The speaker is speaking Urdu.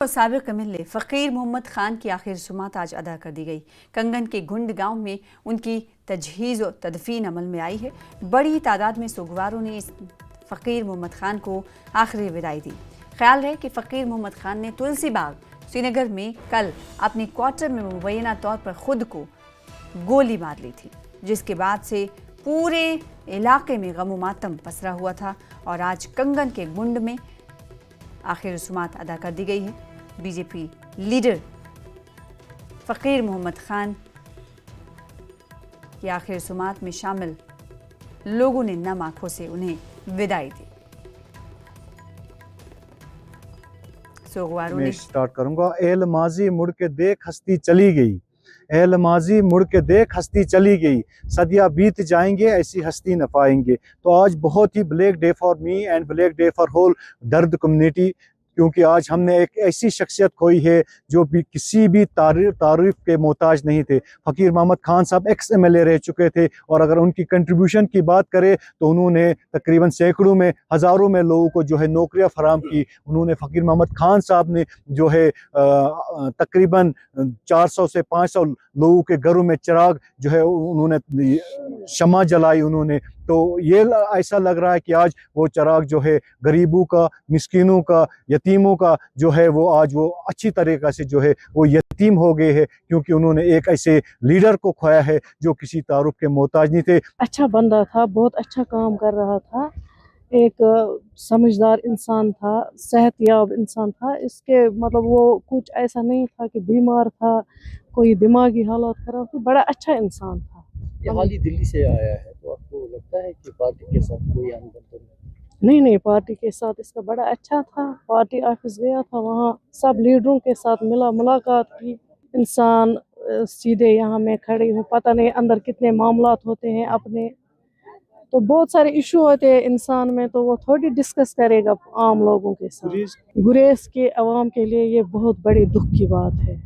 سابق MLA فقیر محمد خان کی آخر رسومات آج ادا کر دی گئی۔ کنگن کے گھنڈ گاؤں میں ان کی تجہیز و تدفین عمل میں آئی ہے۔ بڑی تعداد میں سوگواروں نے فقیر محمد خان کو آخری وداعی دی۔ خیال ہے کہ فقیر محمد خان نے تلسی باغ سری نگر میں کل اپنی کوارٹر میں مبینہ طور پر خود کو گولی مار لی تھی، جس کے بعد سے پورے علاقے میں غم و ماتم پسرا ہوا تھا اور آج کنگن کے گھنڈ میں آخر رسومات ادا کر دی گئی ہے۔ بی جے پی لیڈر فقیر محمد خان کی آخر رسومات میں شامل لوگوں نے نم آنکھوں سے انہیں وداعی دی۔ میں سٹارٹ کروں گا۔ اے ماضی مڑ کے دیکھ ہستی چلی گئی، اے ماضی مڑ کے دیکھ ہستی چلی گئی، صدیاں بیت جائیں گے ایسی ہستی نہ پائیں گے۔ تو آج بہت ہی black day for me and black day for whole درد کمیونٹی، کیونکہ آج ہم نے ایک ایسی شخصیت کھوئی ہے جو بھی کسی بھی تعریف کے محتاج نہیں تھے۔ فقیر محمد خان صاحب ایکس MLA رہ چکے تھے، اور اگر ان کی کنٹریبیوشن کی بات کریں تو انہوں نے تقریباً سینکڑوں میں ہزاروں میں لوگوں کو جو ہے نوکریاں فراہم کی۔ انہوں نے فقیر محمد خان صاحب نے جو ہے تقریباً 400 سے 500 لوگوں کے گھروں میں چراغ جو ہے انہوں نے شمع جلائی انہوں نے۔ تو یہ ایسا لگ رہا ہے کہ آج وہ چراغ جو ہے غریبوں کا، مسکینوں کا، یتیموں کا جو ہے وہ آج وہ اچھی طریقے سے جو ہے وہ یتیم ہو گئے ہیں، کیونکہ انہوں نے ایک ایسے لیڈر کو کھویا ہے جو کسی تعارف کے محتاج نہیں تھے۔ اچھا بندہ تھا، بہت اچھا کام کر رہا تھا، ایک سمجھدار انسان تھا، صحت یاب انسان تھا۔ اس کے مطلب وہ کچھ ایسا نہیں تھا کہ بیمار تھا، کوئی دماغی حالات خراب تھی، بڑا اچھا انسان تھا۔ یہ حال ہی دلی سے آیا ہے، تو آپ کو لگتا ہے کہ پارٹی کے ساتھ کوئی آمدن نہیں، پارٹی کے ساتھ اس کا بڑا اچھا تھا۔ پارٹی آفس گیا تھا، وہاں سب لیڈروں کے ساتھ ملاقات کی۔ انسان سیدھے یہاں میں کھڑی ہوں، پتہ نہیں اندر کتنے معاملات ہوتے ہیں اپنے، تو بہت سارے ایشو ہوتے ہیں انسان میں، تو وہ تھوڑی ڈسکس کرے گا عام لوگوں کے ساتھ۔ گریز کے عوام کے لیے یہ بہت بڑی دکھ کی بات ہے۔